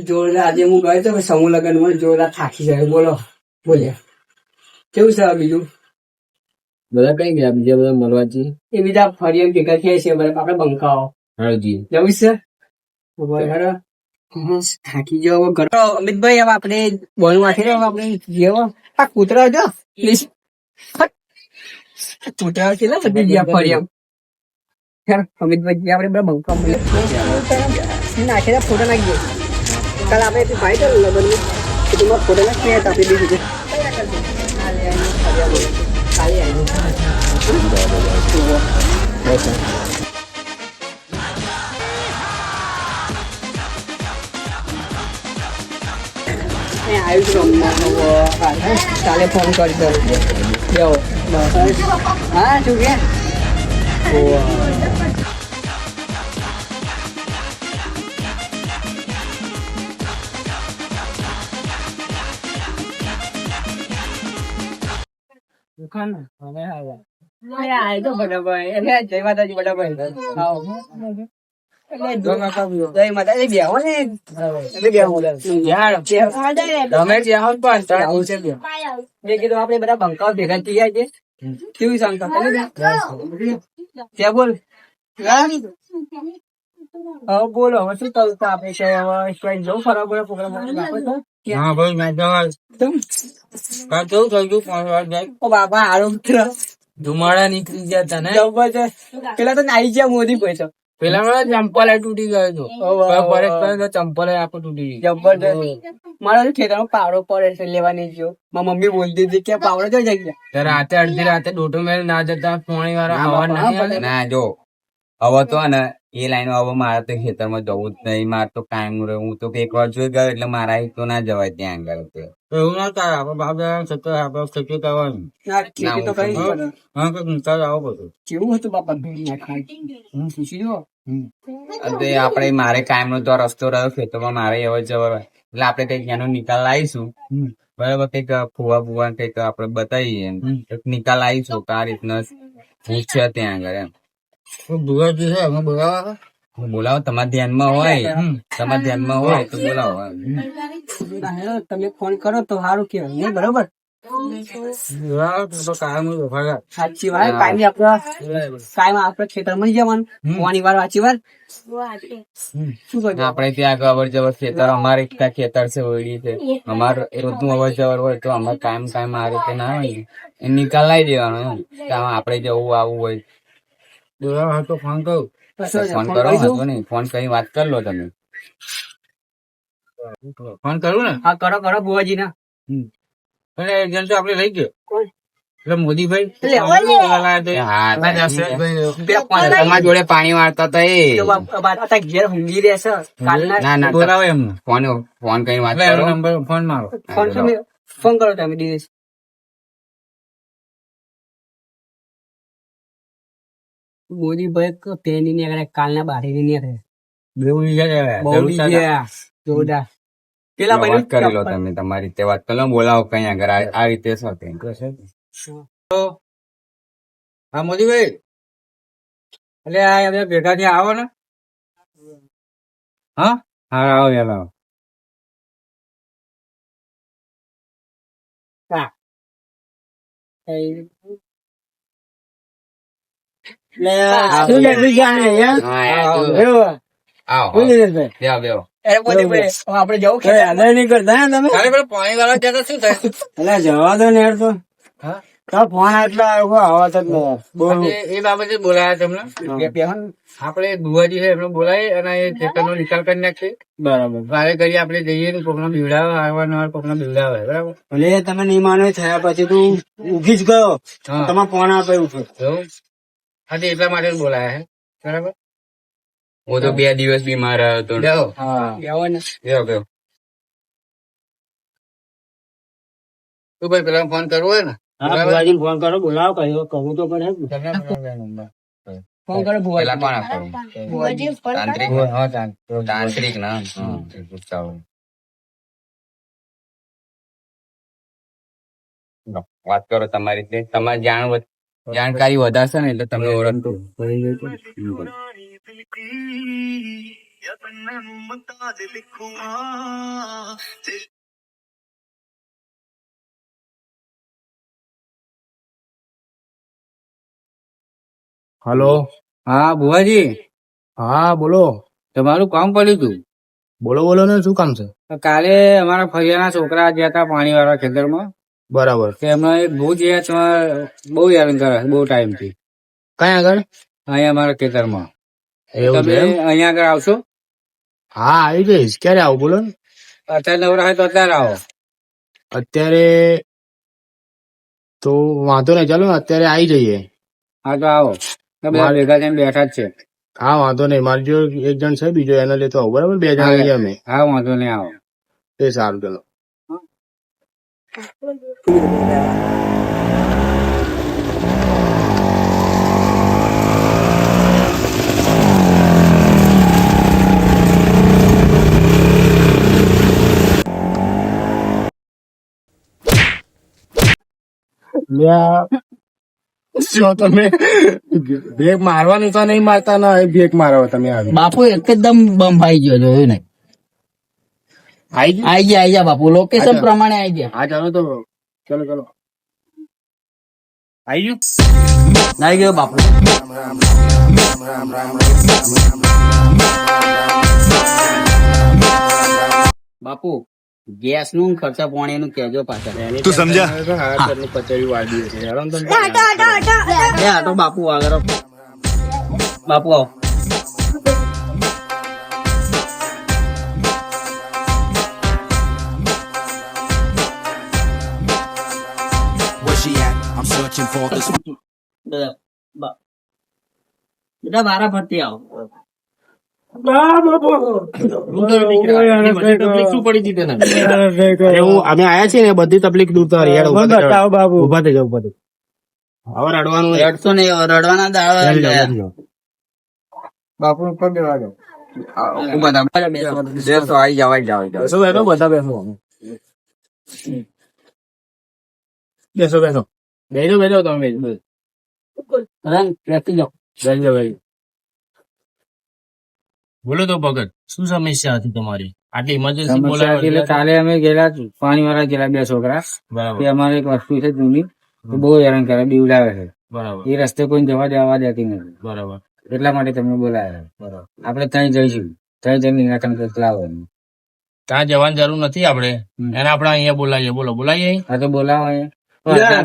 જોરદાર. આજે હું ગયો તો સમૂહ લગ્ન માં જોરદાર થાકી જાય. બોલો બોલ્યા કેવું છે બીજું? બધા કઈ ગયા બીજા બધા મળવાથી? એ બીજા ફરી એમ ભેગા થયા છે બરાબર. આપડે બંકાઓ હાજી જવું છે બરાબર. થાકી ગયો ઘર. અમિતભાઈ હવે આપણે બોલ માંથી આપણે જેવો આ કૂતરા જો કૂતરા કેટલા બધી ગયા ફરી એમ. અમિતભાઈ આપણે બધા બંકા નાખે ફોટો નાખીએ. કાલે આપણે ભાઈ તો લગ્ન તમારા ફોટો નાખીએ આપણે બીજું કાલે ફોન કરી દો. હા શું કે બરાબર. એટલે જય માતાજી બરાબર. આપડે બધા બંકાઓ ભેગા થઈ જાય છે. કેવી શંકા ત્યાં બોલ. હવે બોલો હવે શું કરું આપડે જવું ફરવા બોલો પ્રોગ્રામ. હા ભાઈ મેં કેવું થઈ ગયું બાબા આરોગ્ય ધુમાડા નીકળી ગયા હતા ને જબરજસ્ત. પેલા તો નાઈ ગયા મોદી પૈસા. પેલા ચંપલ તૂટી ગયો હતો. ચંપલ આખું તૂટી ગયું. જબરજસ્ત. મારા ખેતરમાં પાવડો પડે છે લેવાની જો. મારી મમ્મી બોલતી હતી કે પાવડો જો જગ્યા રાતે અડધી રાતે દોઢો મેળ ના જતા પોણી વાળા ના જો હવે તો ને એ લાઈન હવે મારે તો ખેતરમાં જવું જ નહીં. મારે તો કાયમ રહે. હું તો એક વાર જોઈ ગયો એટલે મારા તો ના જવાય ત્યાં આગળ. એવું ના થાય આપડે બાપ આપડે ખેતી કરવાની. ખેતી તો કરી પડે. હા કઈક નિકાલ આવો બધું કેવું હતું બાપા ભીડ ના ખાય. હું પૂછી જો આપડે મારે કાયમ નો તો રસ્તો રહ્યો ખેતરમાં મારે અવર જવર હોય એટલે આપડે કઈક એનો નિકાલ લાવીશું. બરાબર. કઈક ફુવા ફુવા કઈક આપડે બતાવીએ નિકાલ લાવીશું કે આ રીતના ભૂત છે ત્યાં આગળ એમ. ભુવાજી છે અમે બોલાવા બોલાવો તમારા ધ્યાનમાં હોય. તમારા ધ્યાનમાં હોય તો બોલાવો. તમે ફોન કરો તો સારું કેવાય નહીં બરોબર. સાચી વાત. કાયમ આપડે ખેતર માં જવાનું પાણી વાર સાચી વાત. શું કહ્યું આપડે ત્યાં અવર જવર ખેતર અમારે ખેતર છે ઓયડી છે. અમારે રોજનું અવર જવર હોય તો અમારે કાયમ કાયમ આ રીતે ના હોય એ નિકાલ લાવી દેવાનો એમ. આપડે જવું આવવું હોય બોલાવા તો ફોન કરું. ફોન કરો વાંધો નહીં. ફોન કરી વાત કરી લો તમે. ફોન કરું ને? હા કરો કરો બુવાજી ના. એટલે એજન્ટ તો આપડે લઈ ગયો એટલે મોદીભાઈ તમારા જોડે પાણી વાળતા હતા એ ઘેર ઊંઘી રહેશે. ના ના બોલાવો એમને. ફોન કરી વાત એટલે કરો. નંબર ફોન મારો. ફોન કરો તમે દિવસ. મોદીભાઈ પેની ની કાલના બારી ની રહે. જોરદાર. પેલા વાત કરી લો તમે તમારી રીતે વાત કરી લો. બોલાવો કઈ આગળ આ રીતે હા મોદીભાઈ એટલે આ ભેગા ત્યાં આવો ને. હા હા આવો યાર આપડે જવું નહીં કરતા તમે પાણી વાળા ત્યાં શું થાય એટલે જવા દો ને યાર. તો ફોન એટલા આવા જ એ બાબતે બોલાયા તમને. આપડે બુવાજી છે એમને બોલાય અને એ ખેતર નો નિકાલ કરી નાખશે. બરાબર. વારે કરી આપડે જઈએ ને કોકનો બીવડાવે આવવા કોકનો બીવડાવે. બરાબર. એટલે તમે નહીં માનો થયા પછી તું ઉભી જ ગયો તમારે ફોન આપે ઉઠો. હા એટલા માટે બોલાયા હે. બરાબર. હું તો 2 દિવસ બીમાર હતો. તું ભાઈ પેલા ફોન કરવો હોય ને ફોન કરો બોલાવો કહું તો પડે. ફોન કરો પેલા કોણ આપવાનું તાંત્રિક ના વાત કરો તમારી રીતે. તમારી જાણકારી વધારશે ને એટલે તમને ઓળખતો. હલો. હા ભુવાજી, હા બોલો. તમારું કામ પડ્યું હતું. બોલો બોલો ને, શું કામ છે? કાલે અમારા ફરિયાના છોકરા ગયા હતા પાણી વાળા ખેતરમાં. બરાબર. એમાં એક ભૂત બહુ હેરાન કરે બહુ ટાઈમ થી. કઈ આગળ? અહીંયા અમારા ખેતરમાં. એવું તમે છે એમ? અહીંયા આગળ આવશો? હા આવી જઈશ. ક્યારે આવું બોલો ને? અત્યારે નવરા હોય તો અત્યારે આવો. અત્યારે તો વાંધો નહીં, ચાલો ને અત્યારે આવી જઈએ. હા તો આવો. તમે ભેગા થઈને બેઠા જ છે. હા વાંધો નહીં, મારી જો એક જણ છે બીજો, એને લેતો આવું. બરાબર, 2 જણા છીએ અમે. હા વાંધો નહીં, આવો. એ સારું, ચલો. શું તમે બ્રેક મારવાનું તો નહીં મારતા, ના બ્રેક મારો તમે આવી બાપુ એકદમ બમ આવી ગયો જોયું ને. આઈ ગયા બાપુ, લોકેશન પ્રમાણે આઈ ગયા. હા ચાલો તો, ચલો ચલો. આવી ગયું? આઈ ગયો બાપુ. બાપુ ગેસ નું ખર્ચા પાણી નું કેજો પાછળ. તું સમજા? કચેરી વાળી છે. આટો બાપુ આગળ બાપુ આવો. બેટા બારા ફરતી આવો. અમે આયા છીએ ને, બધી તકલીફ દૂર કરી. ઉભા થઈ જાવ. હવે રડવાનું રડશો નહીં, રડવાના દાડા બાપુ ઉપર બેવા જાવ. બેસો, આવી જાવ, આવી જાવ. બેસો બેસો, બધા બેસો. બેસો બેસો. બેસો બેસો, તમે બેસો. બેસી જાઓ. બેસો બેસો. બોલો તો ભગત, શું સમસ્યા હતી તમારી? આટલી ઇમરજન્સી બોલાવી. કાલે અમે ગયેલા પાણી વાળા ગયેલા 2 છોકરા. બરાબર તે અમારે એક વસ્તુ છે જૂની, તે બહુ હેરાન કરે, બીવડાવે છે. બરાબર એ રસ્તે કોઈ જવા દેવા દેતી નથી. બરાબર એટલા માટે તમને બોલાવ્યા. બરાબર. આપણે ત્યાં જઈશું, ત્યાં જઈને નિરાકરણ કરી લાવવાનું. ત્યાં જવાની જરૂર નથી. આપણે એને આપણે અહીંયા બોલાવીએ. બોલો બોલાવીએ. હા તો બોલાવો અહીંયા.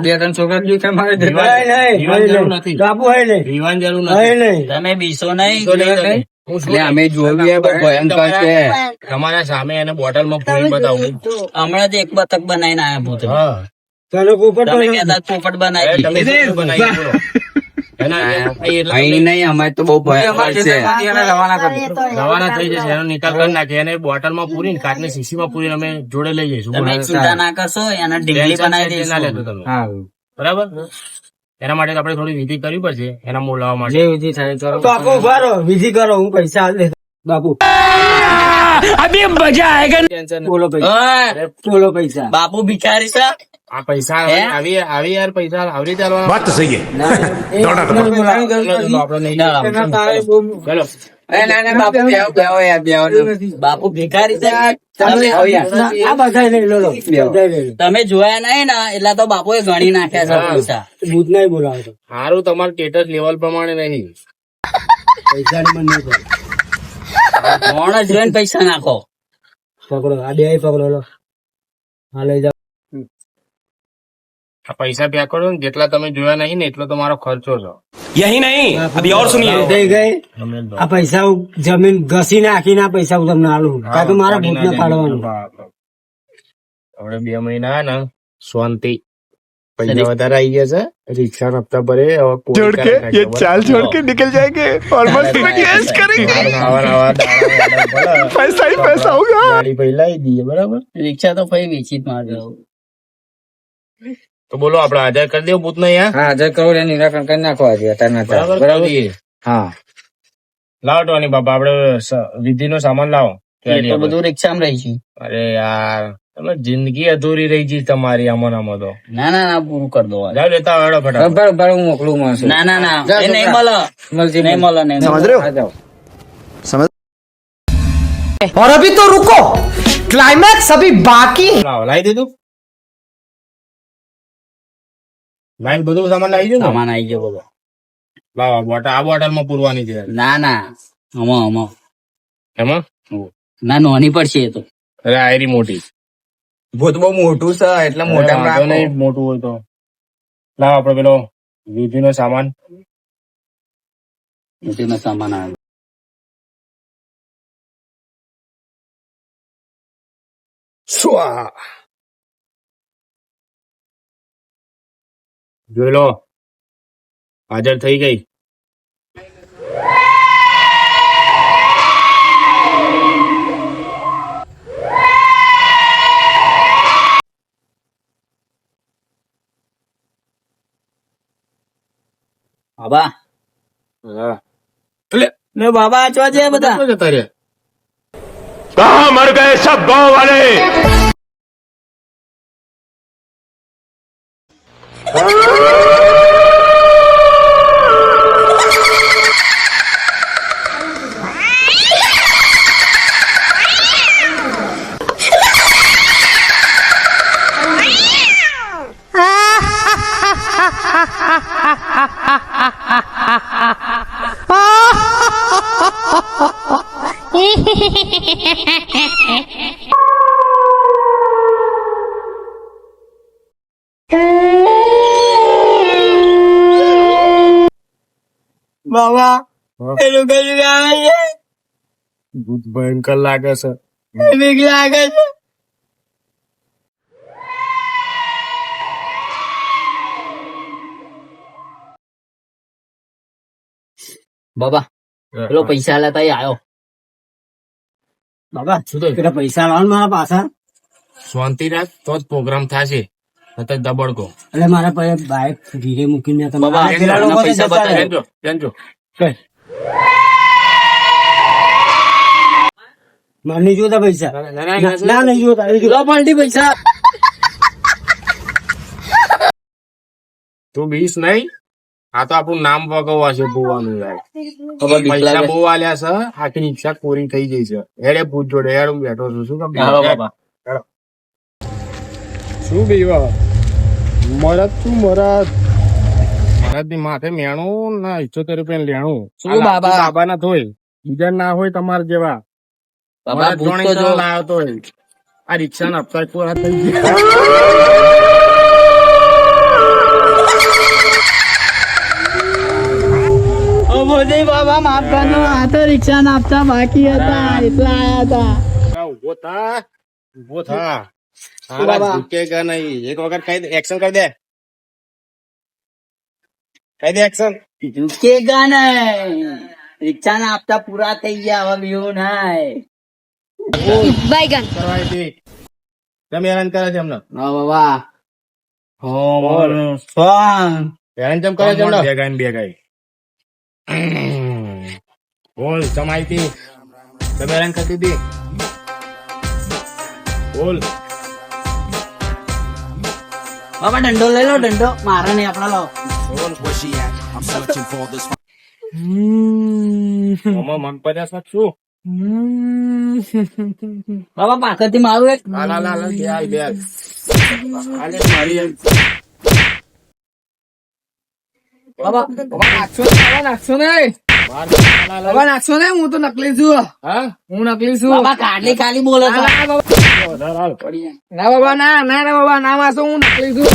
2-3 છોકરા જ તમારે રીવાની જરૂર નથી. રીવાની જરૂર નથી. તમે બીસો નહીં. એટલે અમે જોયું ભયંકર છે. તમારા સામે એને બોટલમાં પૂરી બતાવું. હમણાં જ એક બતક બનાવીને આયા ભૂત. હા તમે કહેતા પોપટ બનાવી. તમે શું બનાવી બોલો? અહીં નહીં, અમારે તો બહુ ભયંકર છે. રવાના થઈ જશે. એનો નિકાલ કરી નાખીએ. એને બોટલમાં પૂરીને કાચની શીશીમાં પૂરીને અમે જોડે લઈ જઈશું. તમે ચિંતા ના કરશો, એને ઢીંગલી બનાવી ના લેતો દઈશું. તમે. હા, બરાબર. એના માટે આપણે થોડી વિધિ કરવી પડશે. એના બોલાવવા માટે જે વિધિ થાય કરો. વિધિ કરો, હું પૈસા બાપુ. બોલો પૈસા. બાપુ ભિખારી છે. આ પૈસા આવી યાર, પૈસા આવી રીતે बात तो सही है આપણે નહીં. ચલો બાપુ ભિખારી છે. તમે જોયા નહીં ને, એટલે તો બાપુ એ ગણી નાખ્યા છે પૈસા. સારું, તમારું સ્ટેટસ લેવલ પ્રમાણે નહીં. માણસ જોઈને પૈસા નાખો. આ પૈસા પે કરો ને, જેટલા તમે જોયા નહીં ને એટલો તમારો ખર્ચો છે. यही नहीं अभी और सुनिए આ પૈસા જમીન ઘસી નાખીને આ પૈસા હું તમને આલું, કારણ કે મારા ભૂત ને પાડવાનું. હવે 2 મહિના ને શાંતિ. પૈસા વધારે આવી ગયા છે. રિક્ષા હપ્તા ભરે. હવે छोड़ के ये चाल छोड़ के निकल जाएंगे और मस्त में कैश करेंगे पैसा ही पैसा होगा ગાડી પહેલા લાવી દઈએ. બરાબર. રિક્ષા તો ફરી વેચી જ મારજો. તો બોલો, આપડે હાજર કરી દેવું ભૂત ને યાર. હા, હાજર કરો ને નિરાકરણ કરી નાખો આજે અત્યારના. બરાબર. હા, લાવો ટોની બાપા, આપડે વિધિ નો સામાન લાવો. એટલું બધું રિક્ષામાં રહી છે. અરે યાર, તમે જિંદગી અધૂરી રહી છે તમારી આમાં આમાં તો. ના ના ના, પૂરું કરી દો. જાવ લેતા આવડો ફટાફટ. બરાબર, હું મોકલું માણસો. ના ના ના, એ નહીં મળે. મળશે નહીં મળે, નહીં મળે. આ જાઓ. और अभी तो रुको, क्लाइमैक्स अभी बाकी है। લાવો લાવી દીધું લાઈન બધું સામાન લાવી દીધું સામાન આવી ગયો બધો. લાવો બોટલ આ બોટલમાં પૂરવાની છે ના ના આમાં એમાં ના નોની પડશે એ તો. અરે આયરી મોટી ભૂત બહુ મોટું છે એટલે મોટા વાંધો નહીં, મોટું હોય તો લાવો આપડે પેલો વિધિ નો સામાન મોટીનો સામાન આવે. જોઈ લો હાજર થઈ ગઈ. બાબા હા. લે બાબા આચવા છે બધા. ક્યાં જતા રહ્યા? कहाँ मर गए सब गांव वाले? બાબા પેલું કયું આવે છે? ભૂત ભયંકર લાગે છે. બીક લાગે છે. બાબા પેલો પૈસા લેતા આવ્યો. બાબા પેલા પૈસા લાવો ને મારા પાછા. શાંતિ રાખ તો જ પ્રોગ્રામ થશે. અત્યારે દબડકો એટલે મારા પાસે બાઇક ઘીરે મૂકીને તમે બાબા, આ પેલા લોકો પૈસા જતા રહે. બતાવો. જાણજો મારે નહીં જોતા પૈસા. ના નહીં જોતા નહીં જોતા. પલટી પૈસા. તું બીસ નહીં. આ તો આપણું નામ વગવવા છે ભૂવાનું યાર. ખબર બીક પૈસા લાગે. બહુ આલ્યા છે. આખી રિક્ષા કોરી થઈ જઈ છે. હેડે ભૂત જોડે હેડ હું બેઠો છું. શું હાલો બાબા. શું બીવા મરદ તું મરદ ની માથે મેણું ના 75 રૂપિયા લેણું. શું બાબા? બાબા ના થોય બીજા ના હોય તમારે જેવા. બાબા મરદ ભૂત જોડે તો જો. લાવ્યો તોય આ રિક્ષા ના હપ્તા પૂરા થઈ ગયા. બાબા માફ કરજો, આ તો રિક્ષા ના આપતા બાકી હતા એટલા આયા હતા. ઉભો થા ઉભો થા. સારા ઝૂકેગા નહીં. એક વખત કહી દે એક્શન કરી દે. કહી દે એક્શન. ઝૂકેગા નહીં. રિક્ષા ના આપતા પૂરા થઈ ગયા હવે બીવું નહીં. કરવાય દે. તમે હેરાન કરે છે એમને. હા બાબા. બોલ. સોંગ. હેરાન કેમ કરે છે એમને. બે ગાય ને બે ગાય. બોલ સમાયતી. તમે હેરાન કરતી હતી. બોલ. બાબા દંડો લઈ લો દંડો. મારે નહીં આપડે લો. આમાં મન પડ્યા છે શું? બાબા પાછળથી મારું એક. લા લા લા લા બે આલ બે આલ. આલે મારી આલ. બાબા નાખશો નહીં. માર લા લા બાબા નાખશો નહીં. હું તો નકલી છું. હા હું નકલી છું. બાબા ખાલી ખાલી બોલે છે. વધારે હાલ. ના બાબા ના ના ના બાબા ના વાંચો. હું નકલી છું.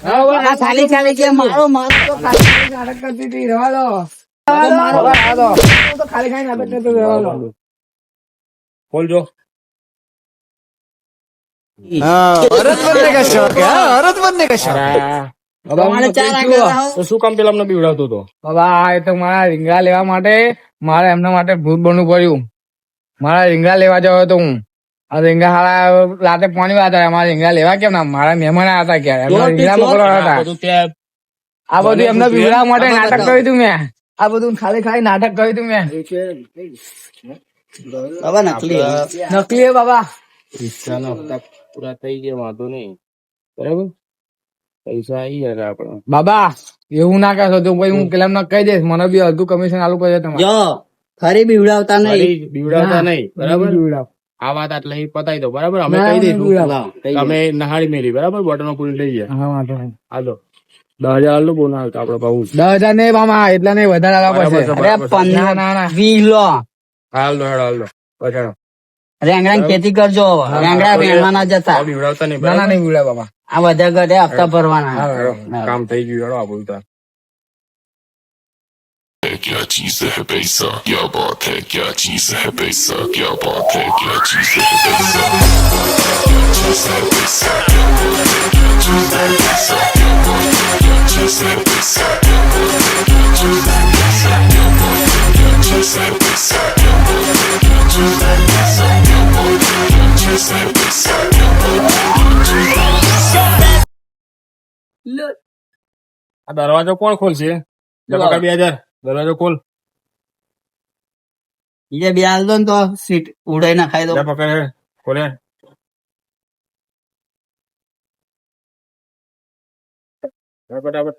ના બાબા આ ખાલી ખાલી કે મારો મારો તો ખાલી. નાટક કરતી હતી. રહેવા દો. રહેવા દો. હું તો ખાલી ખાલી નાટક કરતો હતો. રહેવા દો. બોલજો. તમારે ચાર આગળ આવો. તો શું કામ પેલા અમને બીવડાવતો હતો? બાબા એ તો મારા રીંગણા લેવા માટે મારે એમના માટે ભૂત બનવું પડ્યું. મારા રીંગણા લેવા જયો હતો હું. આ રીંગણા હારા રાતે પાણી વાતા અમારા રીંગણા લેવા કેમ ના મારા મહેમાન આવ્યા હતા ક્યારે એમના રીંગણા મોકલવા હતા. બધું ત્યાં આ બધું એમને બીવડાવવા માટે નાટક કર્યું હતું મેં. આ બધું ખાલી ખાલી નાટક કર્યું હતું મેં. બાબા નકલી. નકલી હે બાબા. રિક્ષાના હપ્તા પૂરા થઈ ગયા વાંધો નહીં બરાબર. પૈસા આવી જાય આપડે. બાબા એવું ના કરશો તો ભાઈ હું પેલા કહી દઈશ મને બી અડધું કમિશન આલુ પડે તમારે. જો ફરી બીવડાવતા નહીં. ફરી બીવડાવતા નહીં, બરાબર? આ વાત આટલે અહીં પતાવી દો, બરાબર? અમે કહી દઈશું તમે નહાળી મેલી, બરાબર? બોટલમાં પૂરી લઈ ગયા. હાલો 10,000 આલો, બહુ ના હાલતા આપડે બહુ 10,000 નહીં મામા, એટલા નહીં, વધારે આલવા પડશે. અરે 15-20 લો. હાલ દો, હેડો, હાલ દો, બચાડો. રેંગણા ખેતી કરજો, રેંગણા વેણવા ના જતા. બીવડાવતા નહીં, ના ના બરાબર? નહીં બોલ્યા બાબા. આ બધા ઘરે હપ્તા ભરવાના. હેડો, કામ થઈ ગયું, હેડો, આ બોલતા. क्या चीज है पैसा, क्या बात है, क्या चीज है पैसा, क्या बात है, क्या चीज है पैसा, क्या चीज है पैसा, क्या चीज है पैसा, क्या चीज है पैसा, क्या चीज है पैसा, क्या चीज है पैसा, क्या चीज है पैसा, क्या चीज है पैसा, આ દરવાજો કોણ ખોલશે? જબકા 2000 દરવાજો ખોલ. એ બે હાલ દો ને તો સીટ ઉડાઈ ના ખાઈ દો. જા પકડ, હે ખોલે. ફટાફટ.